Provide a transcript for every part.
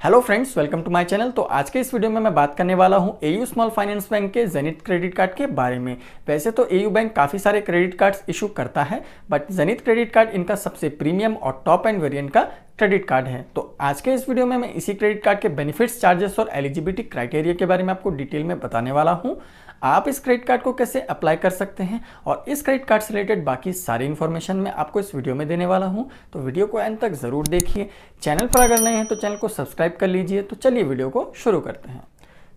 Hello friends, welcome to my channel. तो आज के इस वीडियो में मैं बात करने वाला हूं एयू स्मॉल फाइनेंस बैंक के जेनिथ क्रेडिट कार्ड के बारे में। वैसे तो एयू बैंक काफ़ी सारे क्रेडिट कार्ड्स इशू करता है, बट जेनिथ क्रेडिट कार्ड इनका सबसे प्रीमियम और टॉप एंड वेरिएंट का क्रेडिट कार्ड है। तो आज के इस वीडियो में मैं इसी क्रेडिट कार्ड के बेनिफिट्स, चार्जेस और एलिजिबिलिटी क्राइटेरिया के बारे में आपको डिटेल में बताने वाला हूँ। आप इस क्रेडिट कार्ड को कैसे अप्लाई कर सकते हैं और इस क्रेडिट कार्ड से रिलेटेड बाकी सारी इन्फॉर्मेशन मैं आपको इस वीडियो में देने वाला हूं। तो वीडियो को एंड तक जरूर देखिए। चैनल पर अगर नए हैं तो चैनल को सब्सक्राइब कर लीजिए। तो चलिए वीडियो को शुरू करते हैं।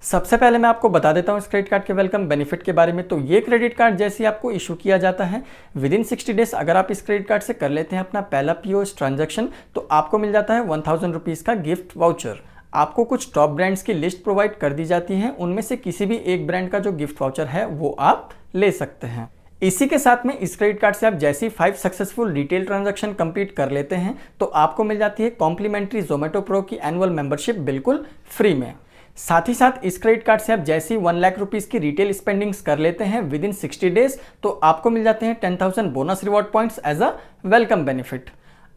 सबसे पहले मैं आपको बता देता हूं इस क्रेडिट कार्ड के वेलकम बेनिफिट के बारे में। तो ये क्रेडिट कार्ड जैसे ही आपको इशू किया जाता है, विद इन 60 डेज अगर आप इस क्रेडिट कार्ड से कर लेते हैं अपना पहला पीओएस ट्रांजैक्शन, तो आपको मिल जाता है 1000 रुपीज़ का गिफ्ट वाउचर। आपको कुछ टॉप ब्रांड्स की लिस्ट प्रोवाइड कर दी जाती है, उनमें से किसी भी एक ब्रांड का जो गिफ्ट वाउचर है वो आप ले सकते हैं। इसी के साथ में इस क्रेडिट कार्ड से आप जैसे ही 5 सक्सेसफुल रिटेल ट्रांजैक्शन कंप्लीट कर लेते हैं तो आपको मिल जाती है कॉम्प्लीमेंट्री जोमेटो प्रो की एनुअल मेंबरशिप बिल्कुल फ्री में। साथ ही साथ इस क्रेडिट कार्ड से आप जैसे ही 1 लाख रुपीज़ की रिटेल स्पेंडिंग्स कर लेते हैं विद इन 60 डेज, तो आपको मिल जाते हैं 10,000 bonus reward points as a welcome benefit.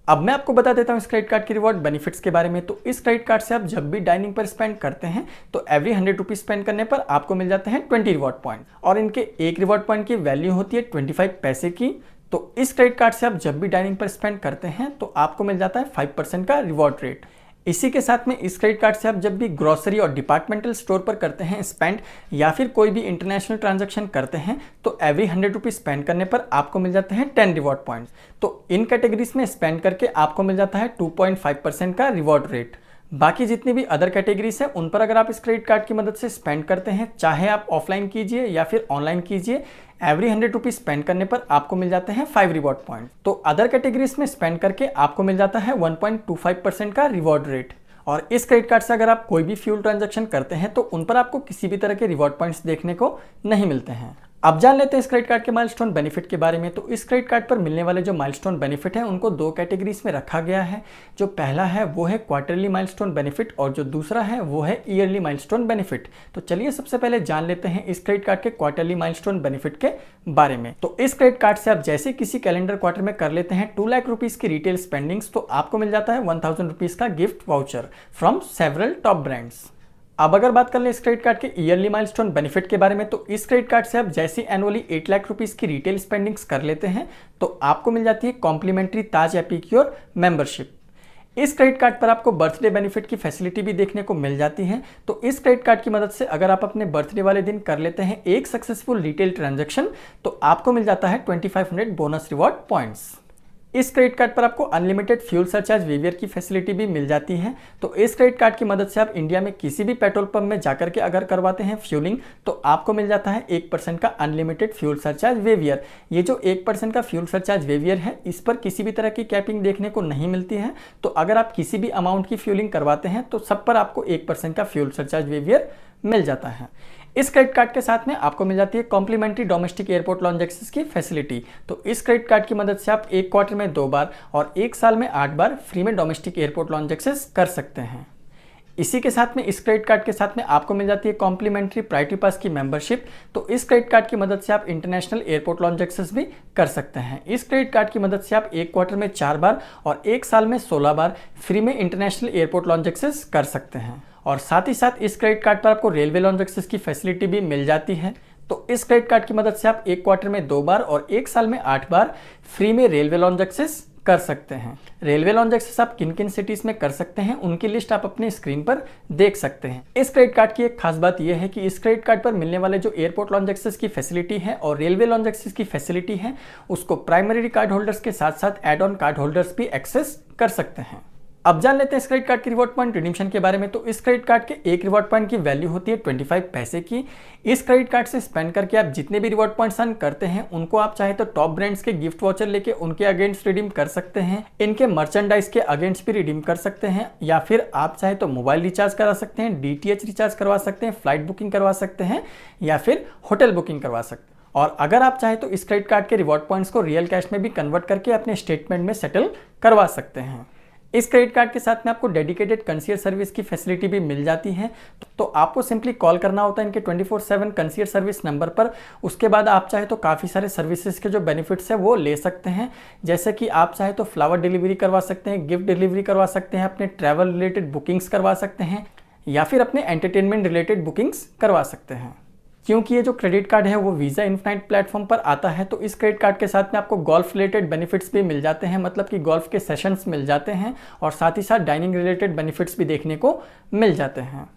अब मैं आपको बता देता हूं इस क्रेडिट कार्ड के रिवॉर्ड बेनिफिट्स के बारे में। तो इस क्रेडिट कार्ड से आप जब भी डाइनिंग पर स्पेंड करते हैं तो एवरी 100 रुपीज स्पेंड करने पर आपको मिल जाते हैं 20 रिवॉर्ड पॉइंट, और इनके एक रिवॉर्ड पॉइंट की वैल्यू होती है 25 पैसे की। तो इस क्रेडिट कार्ड से आप जब भी डाइनिंग पर स्पेंड करते हैं तो आपको मिल जाता है 5% का रिवॉर्ड रेट। इसी के साथ में इस क्रेडिट कार्ड से आप जब भी ग्रोसरी और डिपार्टमेंटल स्टोर पर करते हैं स्पेंड, या फिर कोई भी इंटरनेशनल ट्रांजैक्शन करते हैं, तो एवरी 100 रुपीज स्पेंड करने पर आपको मिल जाते हैं 10 रिवॉर्ड पॉइंट्स। तो इन कैटेगरीज में स्पेंड करके आपको मिल जाता है 2.5% का रिवॉर्ड रेट। बाकी जितनी भी अदर कैटेगरीज है उन पर अगर आप इस क्रेडिट कार्ड की मदद से स्पेंड करते हैं, चाहे आप ऑफलाइन कीजिए या फिर ऑनलाइन कीजिए, एवरी 100 रुपीज स्पेंड करने पर आपको मिल जाते हैं 5 रिवॉर्ड पॉइंट। तो अदर कैटेगरीज में स्पेंड करके आपको मिल जाता है 1.25% का रिवॉर्ड रेट। और इस क्रेडिट कार्ड से अगर आप कोई भी फ्यूल ट्रांजैक्शन करते हैं तो उन पर आपको किसी भी तरह के रिवॉर्ड पॉइंट्स देखने को नहीं मिलते हैं। अब जान लेते हैं इस क्रेडिट कार्ड के माइलस्टोन बेनिफिट के बारे में। तो इस क्रेडिट कार्ड पर मिलने वाले जो माइलस्टोन बेनिफिट है उनको 2 कैटेगरीज में रखा गया है। जो पहला है वो है क्वार्टरली माइलस्टोन बेनिफिट और जो दूसरा है वो है ईयरली माइलस्टोन बेनिफिट। तो चलिए सबसे पहले जान लेते हैं इस क्रेडिट कार्ड के क्वार्टरली माइलस्टोन बेनिफिट के बारे में। तो इस क्रेडिट कार्ड से आप जैसे किसी कैलेंडर क्वार्टर में कर लेते हैं 2 लाख रुपीज की रिटेल स्पेंडिंग्स, तो आपको मिल जाता है 1000 रुपीज का gift voucher from several top brands. अब अगर बात कर ले इस क्रेडिट कार्ड के ईयरली माइलस्टोन बेनिफिट के बारे में, तो इस क्रेडिट कार्ड से आप जैसे एनुअली 8 लाख रुपीस की रिटेल स्पेंडिंग्स कर लेते हैं तो आपको मिल जाती है कॉम्प्लीमेंट्री ताज एपिक्योर मेंबरशिप। इस क्रेडिट कार्ड पर आपको बर्थडे बेनिफिट की फैसिलिटी भी देखने को मिल जाती है। तो इस क्रेडिट कार्ड की मदद से अगर आप अपने बर्थडे वाले दिन कर लेते हैं एक सक्सेसफुल रिटेल ट्रांजेक्शन, तो आपको मिल जाता है 2500 बोनस रिवॉर्ड पॉइंट्स। इस क्रेडिट कार्ड पर आपको अनलिमिटेड फ्यूल सरचार्ज वेवियर की फैसिलिटी भी मिल जाती है। तो इस क्रेडिट कार्ड की मदद से आप इंडिया में किसी भी पेट्रोल पंप में जाकर के अगर करवाते हैं फ्यूलिंग, तो आपको मिल जाता है 1% का अनलिमिटेड फ्यूल सरचार्ज वेवियर। ये जो 1% का फ्यूल सरचार्ज वेवियर है, इस पर किसी भी तरह की कैपिंग देखने को नहीं मिलती है। तो अगर आप किसी भी अमाउंट की फ्यूलिंग करवाते हैं तो सब पर आपको 1% का फ्यूल सरचार्ज वेवियर मिल जाता है। इस क्रेडिट कार्ड के साथ में आपको मिल जाती है complimentary domestic airport lounge access की फैसिलिटी। तो इस क्रेडिट कार्ड की मदद से आप एक क्वार्टर में 2 बार और एक साल में 8 बार फ्री में डोमेस्टिक एयरपोर्ट लॉन्ज एक्सेस कर सकते हैं। इसी के साथ में इस क्रेडिट कार्ड के साथ में आपको मिल जाती है कॉम्प्लीमेंट्री प्रायोरिटी पास की मेंबरशिप। तो इस क्रेडिट कार्ड की मदद से आप इंटरनेशनल एयरपोर्ट लॉन्ज एक्सेस भी कर सकते हैं। इस क्रेडिट कार्ड की मदद से आप एक क्वार्टर में 4 बार और एक साल में 16 बार फ्री में इंटरनेशनल एयरपोर्ट लॉन्ज एक्सेस कर सकते हैं। और साथ ही साथ इस क्रेडिट कार्ड पर आपको रेलवे लॉन्ज एक्सेस की फैसिलिटी भी मिल जाती है। तो इस क्रेडिट कार्ड की मदद से आप एक क्वार्टर में 2 बार और एक साल में 8 बार फ्री में रेलवे लॉन्ज एक्सेस कर सकते हैं। रेलवे लॉन्ज एक्सेस आप किन किन सिटीज में कर सकते हैं उनकी लिस्ट आप अपने स्क्रीन पर देख सकते हैं। इस क्रेडिट कार्ड की एक खास बात यह है कि इस क्रेडिट कार्ड पर मिलने वाले जो एयरपोर्ट लॉन्ज एक्सेस की फैसिलिटी है और रेलवे लॉन्ज एक्सेस की फैसिलिटी है, उसको प्राइमरी कार्ड होल्डर्स के साथ साथ एड ऑन कार्ड होल्डर्स भी एक्सेस कर सकते हैं। अब जान लेते हैं इस क्रेडिट कार्ड के रिवॉर्ड पॉइंट रिडीम्शन के बारे में। तो इस क्रेडिट कार्ड के एक रिवॉर्ड पॉइंट की वैल्यू होती है 25 पैसे की। इस क्रेडिट कार्ड से स्पेंड करके आप जितने भी रिवॉर्ड पॉइंट्स अर्न करते हैं उनको आप चाहे तो टॉप ब्रांड्स के गिफ्ट वाउचर लेके उनके अगेंस्ट रिडीम कर सकते हैं, इनके मर्चेंडाइज के अगेंस्ट भी रिडीम कर सकते हैं, या फिर आप चाहे तो मोबाइल रिचार्ज करा सकते हैं, DTH रिचार्ज करवा सकते हैं, फ्लाइट बुकिंग करवा सकते हैं, या फिर होटल बुकिंग करवा सकते हैं। और अगर आप चाहे तो इस क्रेडिट कार्ड के रिवॉर्ड पॉइंट्स को रियल कैश में भी कन्वर्ट करके अपने स्टेटमेंट में सेटल करवा सकते हैं। इस क्रेडिट कार्ड के साथ में आपको डेडिकेटेड कंसीयर सर्विस की फैसिलिटी भी मिल जाती है। तो आपको सिंपली कॉल करना होता है इनके 24/7 कंसीयर सर्विस नंबर पर। उसके बाद आप चाहे तो काफ़ी सारे सर्विसेज के जो बेनिफिट्स है वो ले सकते हैं, जैसे कि आप चाहे तो फ्लावर डिलीवरी करवा सकते हैं, गिफ्ट डिलीवरी करवा सकते हैं, अपने ट्रैवल रिलेटेड बुकिंग्स करवा सकते हैं, या फिर अपने एंटरटेनमेंट रिलेटेड बुकिंग्स करवा सकते हैं। क्योंकि ये जो क्रेडिट कार्ड है वो वीज़ा इन्फिनाइट प्लेटफॉर्म पर आता है, तो इस क्रेडिट कार्ड के साथ में आपको गोल्फ रिलेटेड बेनिफिट्स भी मिल जाते हैं, मतलब कि गोल्फ के सेशंस मिल जाते हैं, और साथ ही साथ डाइनिंग रिलेटेड बेनिफिट्स भी देखने को मिल जाते हैं।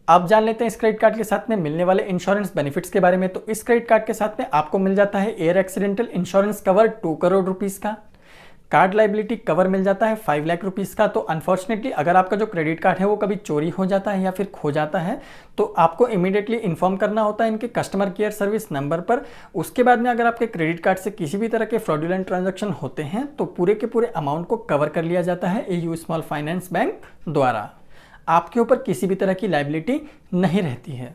अब जान लेते हैं इस क्रेडिट कार्ड के साथ में मिलने वाले इंश्योरेंस बेनिफिट्स के बारे में। तो इस क्रेडिट कार्ड के साथ में आपको मिल जाता है air accidental insurance cover 2 crore rupees का, कार्ड लाइबिलिटी कवर मिल जाता है 5 लाख रुपीज़ का। तो अनफॉर्चुनेटली अगर आपका जो क्रेडिट कार्ड है वो कभी चोरी हो जाता है या फिर खो जाता है तो आपको इमीडिएटली इन्फॉर्म करना होता है इनके कस्टमर केयर सर्विस नंबर पर। उसके बाद में अगर आपके क्रेडिट कार्ड से किसी भी तरह के फ्रॉडुलेंट ट्रांजैक्शन होते हैं तो पूरे के पूरे अमाउंट को कवर कर लिया जाता है एयू स्मॉल फाइनेंस बैंक द्वारा। आपके ऊपर किसी भी तरह की लाइबिलिटी नहीं रहती है,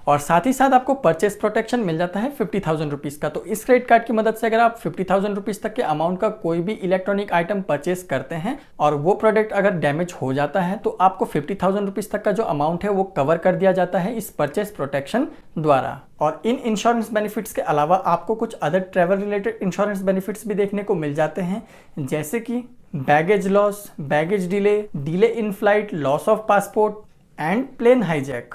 और साथ ही साथ आपको परचेस प्रोटेक्शन मिल जाता है 50,000 रुपीज़ का। तो इस क्रेडिट कार्ड की मदद से अगर आप 50,000 रुपीज़ तक के अमाउंट का कोई भी इलेक्ट्रॉनिक आइटम परचेस करते हैं और वो प्रोडक्ट अगर डैमेज हो जाता है तो आपको 50,000 रुपीज़ तक का जो अमाउंट है वो कवर कर दिया जाता है इस परचेस प्रोटेक्शन द्वारा। और इन इंश्योरेंस बेनिफिट्स के अलावा आपको कुछ other travel related insurance benefits भी देखने को मिल जाते हैं, जैसे कि baggage loss, baggage delay in flight, loss of passport and plane hijack.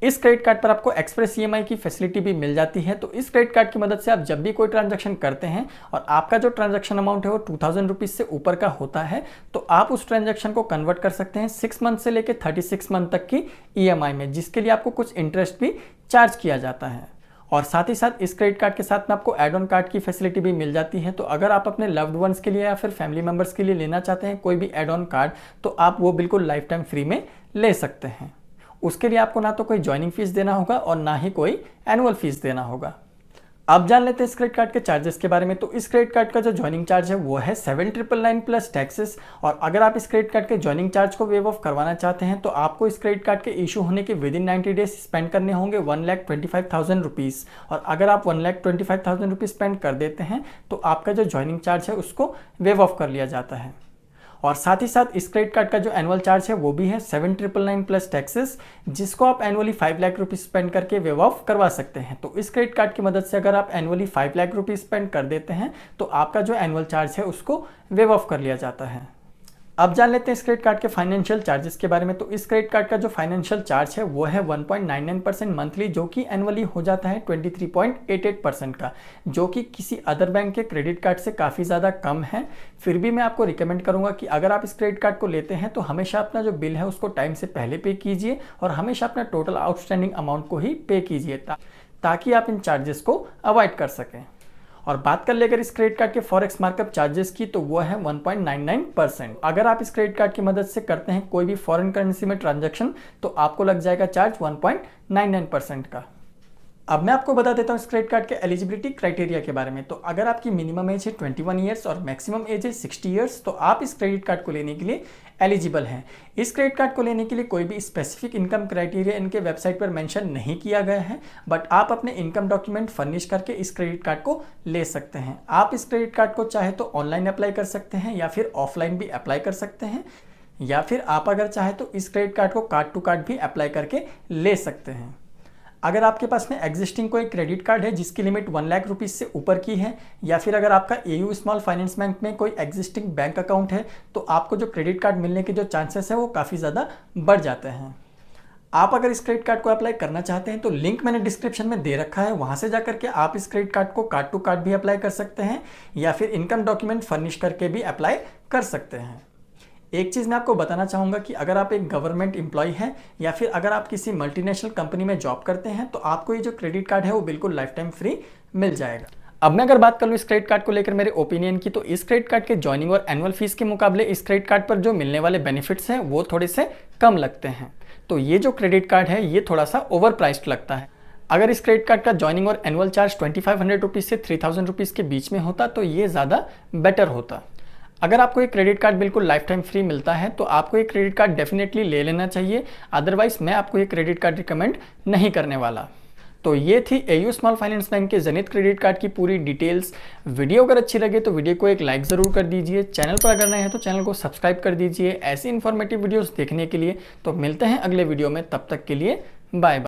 इस क्रेडिट कार्ड पर आपको एक्सप्रेस ईएमआई की फैसिलिटी भी मिल जाती है। तो इस क्रेडिट कार्ड की मदद से आप जब भी कोई ट्रांजैक्शन करते हैं और आपका जो ट्रांजैक्शन अमाउंट है वो 2000 रुपीज़ से ऊपर का होता है तो आप उस ट्रांजैक्शन को कन्वर्ट कर सकते हैं 6 मंथ से लेकर 36 मंथ तक की ईएमआई में, जिसके लिए आपको कुछ इंटरेस्ट भी चार्ज किया जाता है। और साथ ही साथ इस क्रेडिट कार्ड के साथ में आपको एड ऑन कार्ड की फैसिलिटी भी मिल जाती है। तो अगर आप अपने लव्ड वंस के लिए या फिर फैमिली मेम्बर्स के लिए लेना चाहते हैं कोई भी एड ऑन कार्ड तो आप वो बिल्कुल लाइफ टाइम फ्री में ले सकते हैं। उसके लिए आपको ना तो कोई ज्वाइनिंग फीस देना होगा और ना ही कोई एनुअल फीस देना होगा। अब जान लेते हैं इस क्रेडिट कार्ड के चार्जेस के बारे में। तो इस क्रेडिट कार्ड का जो ज्वाइनिंग चार्ज है वो है 7,999 प्लस टैक्सेस। और अगर आप इस क्रेडिट कार्ड के ज्वाइनिंग चार्ज को वेव ऑफ करवाना चाहते हैं तो आपको इस क्रेडिट कार्ड के इशू होने के विद इन 90 डेज स्पेंड करने होंगे 1,25,000 रुपीज़। और अगर आप 1,25,000 रुपीज़ स्पेंड कर देते हैं तो आपका जो ज्वाइनिंग चार्ज है उसको वेव ऑफ कर लिया जाता है। और साथ ही साथ इस क्रेडिट कार्ड का जो एनुअल चार्ज है वो भी है 7,999 प्लस टैक्सेस, जिसको आप एनुअली 5 लाख रुपीज़ स्पेंड करके वेव ऑफ करवा सकते हैं। तो इस क्रेडिट कार्ड की मदद से अगर आप एनुअली 5 लाख रुपीज़ स्पेंड कर देते हैं तो आपका जो एनुअल चार्ज है उसको वेव ऑफ कर लिया जाता है। अब जान लेते हैं इस क्रेडिट कार्ड के फाइनेंशियल चार्जेस के बारे में। तो इस क्रेडिट कार्ड का जो फाइनेंशियल चार्ज है वो है 1.99% मंथली, जो कि एनुअली हो जाता है 23.88% का, जो कि किसी अदर बैंक के क्रेडिट कार्ड से काफ़ी ज़्यादा कम है। फिर भी मैं आपको रिकमेंड करूंगा कि अगर आप इस क्रेडिट कार्ड को लेते हैं तो हमेशा अपना जो बिल है उसको टाइम से पहले पे कीजिए और हमेशा अपना टोटल आउटस्टैंडिंग अमाउंट को ही पे कीजिए ताकि आप इन चार्जेस को अवॉइड कर सकें। और बात कर ले अगर इस क्रेडिट कार्ड के फॉरेक्स मार्कअप चार्जेस की तो वो है 1.99%। अगर आप इस क्रेडिट कार्ड की मदद से करते हैं कोई भी फॉरेन करेंसी में ट्रांजैक्शन तो आपको लग जाएगा चार्ज 1.99% का। अब मैं आपको बता देता हूँ इस क्रेडिट कार्ड के एलिजिबिलिटी क्राइटेरिया के बारे में। तो अगर आपकी मिनिमम एज है 21 ईयर्स और मैक्सिमम एज है 60 ईयर्स तो आप इस क्रेडिट कार्ड को लेने के लिए एलिजिबल हैं। इस क्रेडिट कार्ड को लेने के लिए कोई भी स्पेसिफिक इनकम क्राइटेरिया इनके वेबसाइट पर मेंशन नहीं किया गया है, बट आप अपने इनकम डॉक्यूमेंट फर्निश करके इस क्रेडिट कार्ड को ले सकते हैं। आप इस क्रेडिट कार्ड को चाहे तो ऑनलाइन अप्लाई कर सकते हैं या फिर ऑफलाइन भी अप्लाई कर सकते हैं, या फिर आप अगर चाहे तो इस क्रेडिट कार्ड को कार्ड टू कार्ड भी अप्लाई करके ले सकते हैं। अगर आपके पास में एग्जिस्टिंग कोई क्रेडिट कार्ड है जिसकी लिमिट 1 लाख रुपीज़ से ऊपर की है, या फिर अगर आपका एयू स्मॉल फाइनेंस बैंक में कोई एग्जिस्टिंग बैंक अकाउंट है तो आपको जो क्रेडिट कार्ड मिलने के जो चांसेस है वो काफ़ी ज़्यादा बढ़ जाते हैं। आप अगर इस क्रेडिट कार्ड को अप्लाई करना चाहते हैं तो लिंक मैंने डिस्क्रिप्शन में दे रखा है, वहाँ से जाकर के आप इस क्रेडिट कार्ड को कार्ड टू कार्ड भी अप्लाई कर सकते हैं या फिर इनकम डॉक्यूमेंट फर्निश करके भी अप्लाई कर सकते हैं। एक चीज़ मैं आपको बताना चाहूँगा कि अगर आप एक गवर्नमेंट एम्प्लॉय हैं या फिर अगर आप किसी मल्टीनेशनल कंपनी में जॉब करते हैं तो आपको ये जो क्रेडिट कार्ड है वो बिल्कुल लाइफ टाइम फ्री मिल जाएगा। अब मैं अगर बात कर लूँ इस क्रेडिट कार्ड को लेकर मेरे ओपिनियन की, तो इस क्रेडिट कार्ड के ज्वाइनिंग और एनुअल फीस के मुकाबले इस क्रेडिट कार्ड पर जो मिलने वाले बेनिफिट्स हैं वो थोड़े से कम लगते हैं। तो ये जो क्रेडिट कार्ड है ये थोड़ा सा ओवर प्राइस्ड लगता है। अगर इस क्रेडिट कार्ड का ज्वाइनिंग और एनुअल चार्ज 2500 रुपीज़ से 3000 रुपीज़ के बीच में होता तो ये ज़्यादा बेटर होता। अगर आपको ये क्रेडिट कार्ड बिल्कुल लाइफ टाइम फ्री मिलता है तो आपको ये क्रेडिट कार्ड डेफिनेटली ले लेना चाहिए, अदरवाइज मैं आपको ये क्रेडिट कार्ड रिकमेंड नहीं करने वाला। तो ये थी एयू स्मॉल फाइनेंस बैंक के ज़ेनिथ क्रेडिट कार्ड की पूरी डिटेल्स। वीडियो अगर अच्छी लगे तो वीडियो को एक लाइक ज़रूर कर दीजिए। चैनल पर अगर नए हैं तो चैनल को सब्सक्राइब कर दीजिए ऐसी इन्फॉर्मेटिव वीडियोस देखने के लिए। तो मिलते हैं अगले वीडियो में, तब तक के लिए बाय बाय।